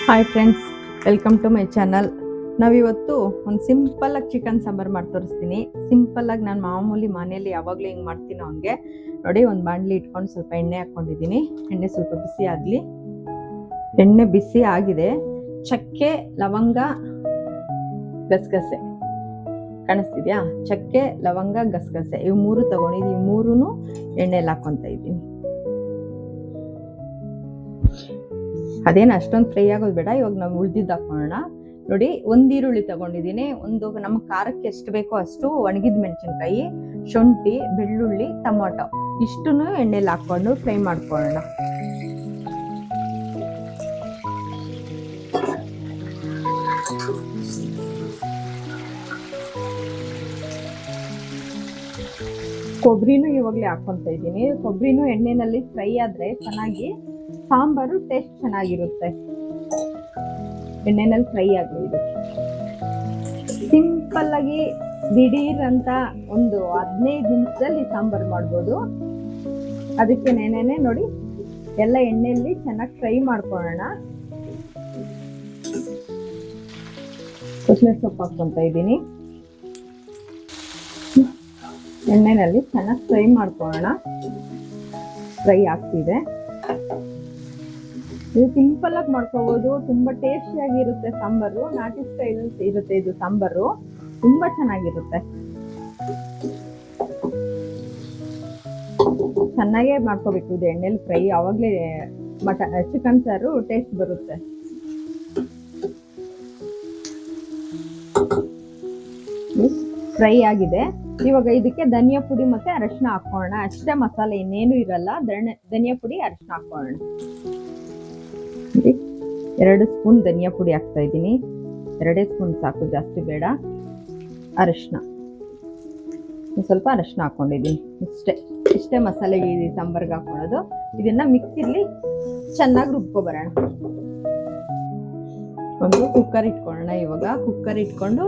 Hi friends, welcome to my channel. ನಾವಿವತ್ತು ಒಂದು ಸಿಂಪಲ್ಲಾಗಿ ಚಿಕನ್ ಸಾಂಬಾರು ಮಾಡಿ ತೋರಿಸ್ತೀನಿ. ಸಿಂಪಲ್ಲಾಗಿ ನಾನು ಮಾಮೂಲಿ ಮನೆಯಲ್ಲಿ ಯಾವಾಗಲೂ ಹಿಂಗೆ ಮಾಡ್ತೀನಿ. ಅವನಿಗೆ ನೋಡಿ, ಒಂದು ಬಾಣಲಿ ಇಟ್ಕೊಂಡು ಸ್ವಲ್ಪ ಎಣ್ಣೆ ಹಾಕ್ಕೊಂಡಿದ್ದೀನಿ. ಎಣ್ಣೆ ಸ್ವಲ್ಪ ಬಿಸಿ ಆಗಲಿ. ಎಣ್ಣೆ ಬಿಸಿ ಆಗಿದೆ. ಚಕ್ಕೆ, ಲವಂಗ, ಗಸಗಸೆ ಕಾಣಿಸ್ತಿದ್ಯಾ? ಚಕ್ಕೆ, ಲವಂಗ, ಗಸಗಸೆ ಇವು ಮೂರು ತಗೊಂಡಿದ್ದೀನಿ. ಈ ಮೂರೂ ಎಣ್ಣೆಲಿ ಹಾಕ್ಕೊತಾ ಇದ್ದೀನಿ. ಅದೇನು ಅಷ್ಟೊಂದು ಫ್ರೈ ಆಗೋದು ಬೇಡ. ಇವಾಗ ನಾವು ಉಳ್ದಿದ್ದು ಹಾಕೋಣ. ನೋಡಿ, ಒಂದು ಈರುಳ್ಳಿ ತಗೊಂಡಿದ್ದೀನಿ. ಒಂದು ನಮ್ಮ ಖಾರಕ್ಕೆ ಎಷ್ಟು ಬೇಕೋ ಅಷ್ಟು ಒಣಗಿದ ಮೆಣಸಿನ್ಕಾಯಿ, ಶುಂಠಿ, ಬೆಳ್ಳುಳ್ಳಿ, ಟೊಮೊಟೊ ಇಷ್ಟನ್ನು ಎಣ್ಣೆಲಿ ಹಾಕ್ಕೊಂಡು ಫ್ರೈ ಮಾಡ್ಕೊಳ್ಳೋಣ. ಕೊಬ್ಬರಿನೂ ಇವಾಗಲೇ ಹಾಕ್ಕೊತಾ ಇದ್ದೀನಿ. ಕೊಬ್ಬರಿನೂ ಎಣ್ಣೆನಲ್ಲಿ ಫ್ರೈ ಆದರೆ ಚೆನ್ನಾಗಿ ಸಾಂಬಾರು ಟೇಸ್ಟ್ ಚೆನ್ನಾಗಿರುತ್ತೆ. ಎಣ್ಣೆನಲ್ಲಿ ಫ್ರೈ ಆಗಲಿ. ಇದು ಸಿಂಪಲ್ ಆಗಿ ದಿಢೀರ್ ಅಂತ ಒಂದು 15 ನಿಮಿಷದಲ್ಲಿ ಸಾಂಬಾರು ಮಾಡ್ಬೋದು. ಅದಕ್ಕೆ ನೆನೆನೆ ನೋಡಿ ಎಲ್ಲ ಎಣ್ಣೆಯಲ್ಲಿ ಚೆನ್ನಾಗಿ ಫ್ರೈ ಮಾಡ್ಕೊಳ್ಳೋಣ. ಕೊತ್ತಂಬರಿ ಸೊಪ್ಪು ಹಾಕ್ಕೊತಾ ಇದ್ದೀನಿ. ಎಣ್ಣೆನಲ್ಲಿ ಚೆನ್ನಾಗಿ ಫ್ರೈ ಮಾಡ್ಕೊಳ್ಳೋಣ. ಫ್ರೈ ಆಗ್ತಿದೆ. ಇದು ಸಿಂಪಲ್ ಆಗಿ ಮಾಡ್ಕೋಬಹುದು. ತುಂಬಾ ಟೇಸ್ಟಿಯಾಗಿರುತ್ತೆ ಸಾಂಬಾರು. ನಾಟಿ ಸ್ಟೈಲ್ ಇರುತ್ತೆ ಇದು ಸಾಂಬಾರು. ತುಂಬಾ ಚೆನ್ನಾಗಿರುತ್ತೆ. ಚೆನ್ನಾಗೇ ಮಾಡ್ಕೋಬೇಕು ಇದು ಎಣ್ಣೆಲಿ ಫ್ರೈ. ಆವಾಗಲೇ ಚಿಕನ್ ಸಾರು ಟೇಸ್ಟ್ ಬರುತ್ತೆ. ಫ್ರೈ ಆಗಿದೆ. ಇವಾಗ ಇದಕ್ಕೆ ಧನಿಯಾ ಪುಡಿ ಮತ್ತೆ ಅರಶಿನ ಹಾಕೋಣ. ಅಷ್ಟೇ, ಮಸಾಲೆ ಇನ್ನೇನು ಇರಲ್ಲ. ಧನಿಯಾ ಪುಡಿ, ಅರಶಿನ ಹಾಕೋಣ. 2 ಸ್ಪೂನ್ ಧನಿಯಾ ಪುಡಿ ಹಾಕ್ತಾ ಇದ್ದೀನಿ. 2 ಸ್ಪೂನ್ ಸಾಕು, ಜಾಸ್ತಿ ಬೇಡ. ಅರಶಿನ ಸ್ವಲ್ಪ ಅರಶಿನ ಹಾಕೊಂಡಿದ್ದೀನಿ. ಇಷ್ಟೇ ಮಸಾಲೆ ಈ ಸಾಂಬಾರ್ಗೆ ಹಾಕೊಳ್ಳೋದು. ಇದನ್ನ ಮಿಕ್ಸಿಲಿ ಚೆನ್ನಾಗಿ ರುಬ್ಕೊಬರೋಣ. ಒಂದು ಕುಕ್ಕರ್ ಇಟ್ಕೊಳ್ಳೋಣ. ಇವಾಗ ಕುಕ್ಕರ್ ಇಟ್ಕೊಂಡು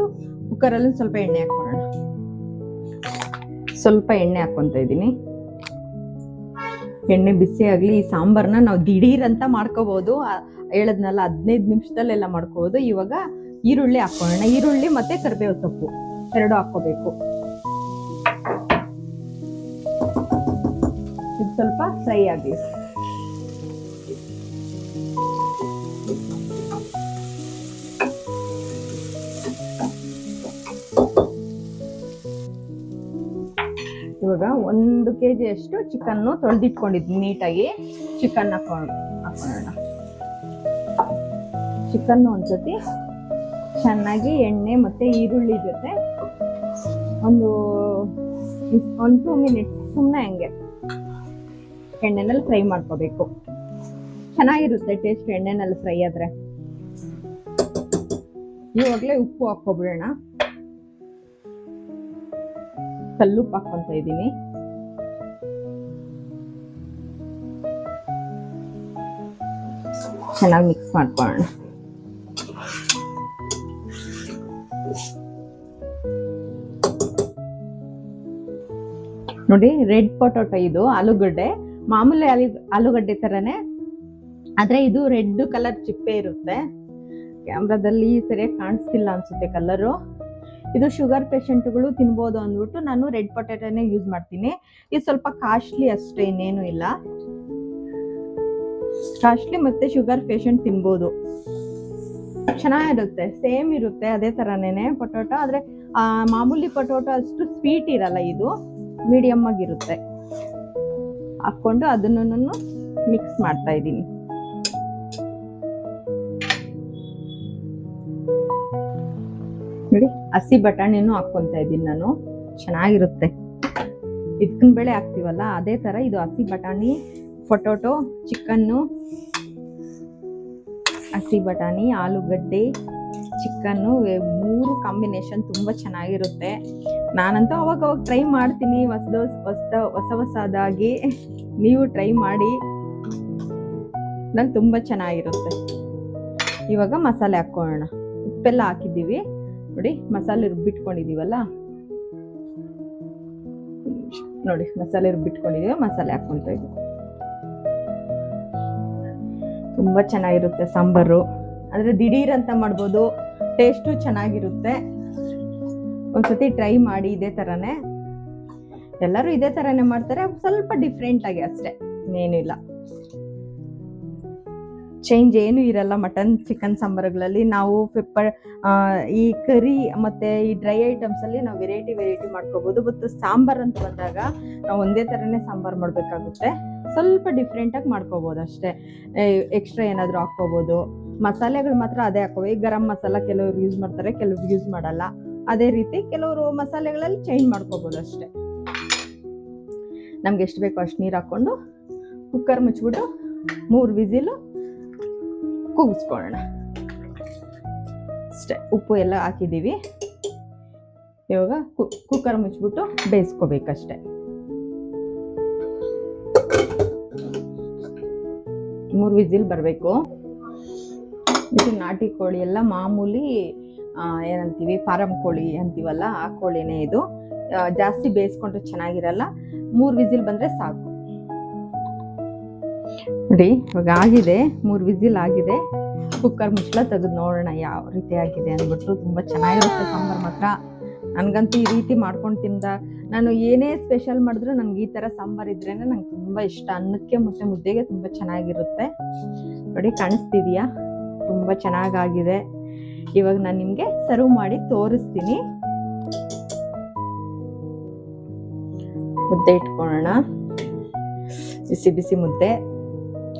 ಕುಕ್ಕರಲ್ಲಿ ಸ್ವಲ್ಪ ಎಣ್ಣೆ ಹಾಕೊಳ್ಳೋಣ. ಸ್ವಲ್ಪ ಎಣ್ಣೆ ಹಾಕ್ಕೊತಾ ಇದ್ದೀನಿ. ಎಣ್ಣೆ ಬಿಸಿ ಆಗಲಿ. ಈ ಸಾಂಬಾರನ್ನ ನಾವು ದಿಢೀರ್ ಅಂತ ಮಾಡ್ಕೋಬಹುದು. ಹೇಳದ್ನಲ್ಲ, 15 ನಿಮಿಷದಲ್ಲೆಲ್ಲ ಮಾಡ್ಕೋಬಹುದು. ಇವಾಗ ಈರುಳ್ಳಿ ಹಾಕೋಣ. ಈರುಳ್ಳಿ ಮತ್ತೆ ಕರಿಬೇವು ಸೊಪ್ಪು 2 ಹಾಕೋಬೇಕು. ಇದು ಸ್ವಲ್ಪ ಫ್ರೈ ಆಗಲಿ. ಇವಾಗ 1 kg ಅಷ್ಟು ಚಿಕನ್ನು ತೊಳೆದಿಟ್ಕೊಂಡಿದ್ವಿ ನೀಟಾಗಿ. ಚಿಕನ್ ಹಾಕೋಣ. ಚಿಕನ್ ಒಂದ್ಸತಿ ಚೆನ್ನಾಗಿ ಎಣ್ಣೆ ಮತ್ತೆ ಈರುಳ್ಳಿ ಜೊತೆ ಒಂದು 2 ಮಿನಿಟ್ಸ್ ಸುಮ್ಮನೆ ಹಂಗೆ ಎಣ್ಣೆನಲ್ಲಿ ಫ್ರೈ ಮಾಡ್ಕೋಬೇಕು. ಚೆನ್ನಾಗಿರುತ್ತೆ ಟೇಸ್ಟ್ ಎಣ್ಣೆನಲ್ಲಿ ಫ್ರೈ ಆದ್ರೆ. ಇವಾಗಲೇ ಉಪ್ಪು ಹಾಕೋಬಿಡೋಣ. ಕಲ್ಲುಪ್ಪು ಹಾಕೊಂತ ಇದ್ದೀನಿ. ಚೆನ್ನಾಗಿ ಮಿಕ್ಸ್ ಮಾಡ್ಕೊಳ್ಳೋಣ. ನೋಡಿ, ರೆಡ್ ಪೊಟೊಟೊ ಇದು ಆಲೂಗಡ್ಡೆ. ಮಾಮೂಲಿ ಆಲೂಗಡ್ಡೆ ತರನೇ, ಆದ್ರೆ ಇದು ರೆಡ್ ಕಲರ್ ಚಿಪ್ಪೆ ಇರುತ್ತೆ. ಕ್ಯಾಮ್ರಾದಲ್ಲಿ ಸರಿಯಾಗಿ ಕಾಣಿಸ್ತಿಲ್ಲ ಅನ್ಸುತ್ತೆ ಕಲರು. ಇದು ಶುಗರ್ ಪೇಷಂಟ್ಗಳು ತಿನ್ಬೋದು ಅಂದ್ಬಿಟ್ಟು ನಾನು ರೆಡ್ ಪೊಟೊಟೊನೇ ಯೂಸ್ ಮಾಡ್ತೀನಿ. ಇದು ಸ್ವಲ್ಪ ಕಾಸ್ಟ್ಲಿ ಅಷ್ಟೇ, ಇನ್ನೇನು ಇಲ್ಲ. ಕಾಸ್ಟ್ಲಿ ಮತ್ತೆ ಶುಗರ್ ಪೇಷಂಟ್ ತಿನ್ಬೋದು. ಚೆನ್ನಾಗಿರುತ್ತೆ. ಸೇಮ್ ಇರುತ್ತೆ ಅದೇ ತರನೇನೆ ಪೊಟೊಟೊ. ಆದ್ರೆ ಮಾಮೂಲಿ ಪೊಟೊಟೊ ಅಷ್ಟು ಸ್ವೀಟ್ ಇರಲ್ಲ. ಇದು ಮೀಡಿಯಮ್ ಆಗಿರುತ್ತೆ. ಹಾಕೊಂಡು ಅದನ್ನು ಮಿಕ್ಸ್ ಮಾಡ್ತಾ ಇದ್ದೀನಿ. ನೋಡಿ, ಹಸಿ ಬಟಾಣಿನೂ ಹಾಕ್ಕೊಂತ ಇದ್ದೀನಿ ನಾನು. ಚೆನ್ನಾಗಿರುತ್ತೆ. ಇದ್ಕಿನ ಬೇಳೆ ಹಾಕ್ತಿವಲ್ಲ ಅದೇ ತರ ಇದು ಹಸಿ ಬಟಾಣಿ, ಪೊಟೊಟೊ, ಚಿಕನ್ನು, ಹಸಿ ಬಟಾಣಿ, ಆಲೂಗಡ್ಡೆ, ಚಿಕನ್ನು 3 ಕಾಂಬಿನೇಷನ್ ತುಂಬಾ ಚೆನ್ನಾಗಿರುತ್ತೆ. ನಾನಂತೂ ಅವಾಗ ಟ್ರೈ ಮಾಡ್ತೀನಿ ಹೊಸದಾಗಿ. ನೀವು ಟ್ರೈ ಮಾಡಿ, ನಂಗೆ ತುಂಬಾ ಚೆನ್ನಾಗಿರುತ್ತೆ. ಇವಾಗ ಮಸಾಲೆ ಹಾಕೋಣ. ಉಪ್ಪೆಲ್ಲ ಹಾಕಿದ್ದೀವಿ. ನೋಡಿ, ಮಸಾಲೆ ರುಬ್ಬಿಟ್ಕೊಂಡಿದೀವಲ್ಲ, ನೋಡಿ ಮಸಾಲೆ ರುಬ್ಬಿಟ್ಕೊಂಡಿದೀವಿ. ಮಸಾಲೆ ಹಾಕೊಂತ ಇದ್ದೀವಿ. ತುಂಬಾ ಚೆನ್ನಾಗಿರುತ್ತೆ ಸಾಂಬಾರು. ಅಂದರೆ ದಿಢೀರ್ ಅಂತ ಮಾಡ್ಬೋದು, ಟೇಸ್ಟು ಚೆನ್ನಾಗಿರುತ್ತೆ. ಒಂದ್ಸತಿ ಟ್ರೈ ಮಾಡಿ. ಇದೇ ಥರನೇ ಎಲ್ಲರೂ ಇದೇ ಥರನೇ ಮಾಡ್ತಾರೆ, ಸ್ವಲ್ಪ ಡಿಫ್ರೆಂಟಾಗಿ ಅಷ್ಟೇ, ಇನ್ನೇನಿಲ್ಲ. ಚೇಂಜ್ ಏನೂ ಇರಲ್ಲ ಮಟನ್ ಚಿಕನ್ ಸಾಂಬಾರುಗಳಲ್ಲಿ. ನಾವು ಪೆಪ್ಪರ್ ಈ ಕರಿ ಮತ್ತು ಈ ಡ್ರೈ ಐಟಮ್ಸಲ್ಲಿ ನಾವು ವೆರೈಟಿ ಮಾಡ್ಕೋಬೋದು. ಮತ್ತು ಸಾಂಬಾರು ಅಂತ ಬಂದಾಗ ನಾವು ಒಂದೇ ಥರನೇ ಸಾಂಬಾರು ಮಾಡಬೇಕಾಗುತ್ತೆ, ಸ್ವಲ್ಪ ಡಿಫ್ರೆಂಟಾಗಿ ಮಾಡ್ಕೋಬೋದು ಅಷ್ಟೇ. ಎಕ್ಸ್ಟ್ರಾ ಏನಾದರೂ ಹಾಕ್ಕೋಬೋದು. ಮಸಾಲೆಗಳು ಮಾತ್ರ ಅದೇ ಹಾಕೋದು. ಈ ಗರಂ ಮಸಾಲ ಕೆಲವರು ಯೂಸ್ ಮಾಡ್ತಾರೆ, ಕೆಲವರು ಯೂಸ್ ಮಾಡಲ್ಲ. ಅದೇ ರೀತಿ ಕೆಲವರು ಮಸಾಲೆಗಳಲ್ಲಿ ಚೇಂಜ್ ಮಾಡ್ಕೋಬೋದು ಅಷ್ಟೇ. ನಮ್ಗೆ ಎಷ್ಟು ಬೇಕೋ ಅಷ್ಟು ನೀರು ಹಾಕ್ಕೊಂಡು ಕುಕ್ಕರ್ ಮುಚ್ಚಿಬಿಟ್ಟು 3 ವಿಸಿಲು ಕೂಗಿಸ್ಕೊಳ್ಳೋಣ ಅಷ್ಟೇ. ಉಪ್ಪು ಎಲ್ಲ ಹಾಕಿದ್ದೀವಿ. ಇವಾಗ ಕುಕ್ಕರ್ ಮುಚ್ಚಿಬಿಟ್ಟು ಬೇಯಿಸ್ಕೋಬೇಕಷ್ಟೆ. 3 ವಿಸಿಲ್ ಬರಬೇಕು. ಇದು ನಾಟಿ ಕೋಳಿ ಎಲ್ಲ ಮಾಮೂಲಿ ಏನಂತೀವಿ ಫಾರಂ ಕೋಳಿ ಅಂತೀವಲ್ಲ, ಆ ಕೋಳಿನೇ ಇದು. ಜಾಸ್ತಿ ಬೇಯಿಸ್ಕೊಂಡ್ರೆ ಚೆನ್ನಾಗಿರಲ್ಲ. 3 ವಿಸಿಲ್ ಬಂದರೆ ಸಾಕು. ನೋಡಿ ಇವಾಗ ಆಗಿದೆ, 3 ವಿಸಿಲ್ ಆಗಿದೆ. ಕುಕ್ಕರ್ ಮುಚ್ಚಳ ತೆಗೆದು ನೋಡೋಣ ಯಾವ ರೀತಿ ಆಗಿದೆ ಅಂದ್ಬಿಟ್ಟು. ತುಂಬ ಚೆನ್ನಾಗಿರುತ್ತೆ ಸಾಂಬಾರು ಮಾತ್ರ. ನನಗಂತೂ ಈ ರೀತಿ ಮಾಡ್ಕೊಂಡು ತಿಂದಾಗ, ನಾನು ಏನೇ ಸ್ಪೆಷಲ್ ಮಾಡಿದ್ರು ನನಗೆ ಈ ಥರ ಸಾಂಬಾರು ಇದ್ರೇ ನಂಗೆ ತುಂಬ ಇಷ್ಟ. ಅನ್ನಕ್ಕೆ ಮತ್ತು ಮುದ್ದೆಗೆ ತುಂಬ ಚೆನ್ನಾಗಿರುತ್ತೆ. ನೋಡಿ ಕಾಣಿಸ್ತಿದೆಯಾ, ತುಂಬ ಚೆನ್ನಾಗಾಗಿದೆ. ಇವಾಗ ನಾನು ನಿಮಗೆ ಸರ್ವ್ ಮಾಡಿ ತೋರಿಸ್ತೀನಿ. ಮುದ್ದೆ ಇಟ್ಕೊಳ್ಳೋಣ. ಬಿಸಿ ಬಿಸಿ ಮುದ್ದೆ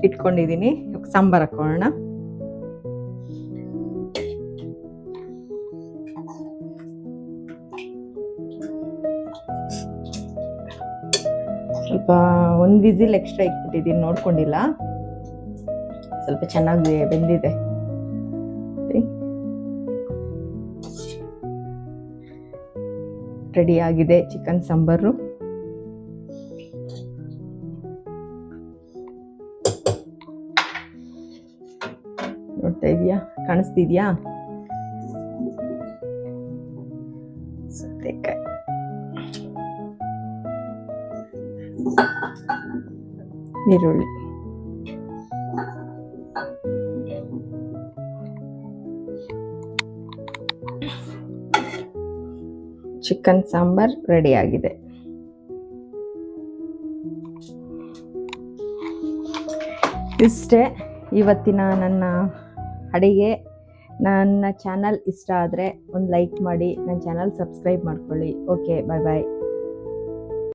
ಇಟ್ಕೊಂಡಿದ್ದೀನಿ. ಇವಾಗ ಸಾಂಬಾರು ಹಾಕೊಳ್ಳೋಣ. ಸ್ವಲ್ಪ 1 ವಿಸಿಲ್ ಎಕ್ಸ್ಟ್ರಾ ಇಟ್ಬಿಟ್ಟಿದ್ದೀನಿ, ನೋಡ್ಕೊಂಡಿಲ್ಲ. ಸ್ವಲ್ಪ ಚೆನ್ನಾಗಿ ಬೆಂದಿದೆ. ರೆಡಿ ಆಗಿದೆ ಚಿಕನ್ ಸಾಂಬಾರು. ನೋಡ್ತಾ ಇದೀಯಾ, ಕಾಣಿಸ್ತಿದ್ಯಾ? ಸೌತೆಕಾಯಿ, ಈರುಳ್ಳಿ, ಚಿಕನ್ ಸಾಂಬಾರ್ ರೆಡಿ ಆಗಿದೆ. ಇಷ್ಟೇ ಇವತ್ತಿನ ನನ್ನ ಅಡಿಗೆ. ನನ್ನ ಚಾನಲ್ ಇಷ್ಟ ಆದರೆ ಒಂದು ಲೈಕ್ ಮಾಡಿ, ನನ್ನ ಚಾನಲ್ ಸಬ್ಸ್ಕ್ರೈಬ್ ಮಾಡ್ಕೊಳ್ಳಿ. ಓಕೆ, ಬಾಯ್ ಬಾಯ್.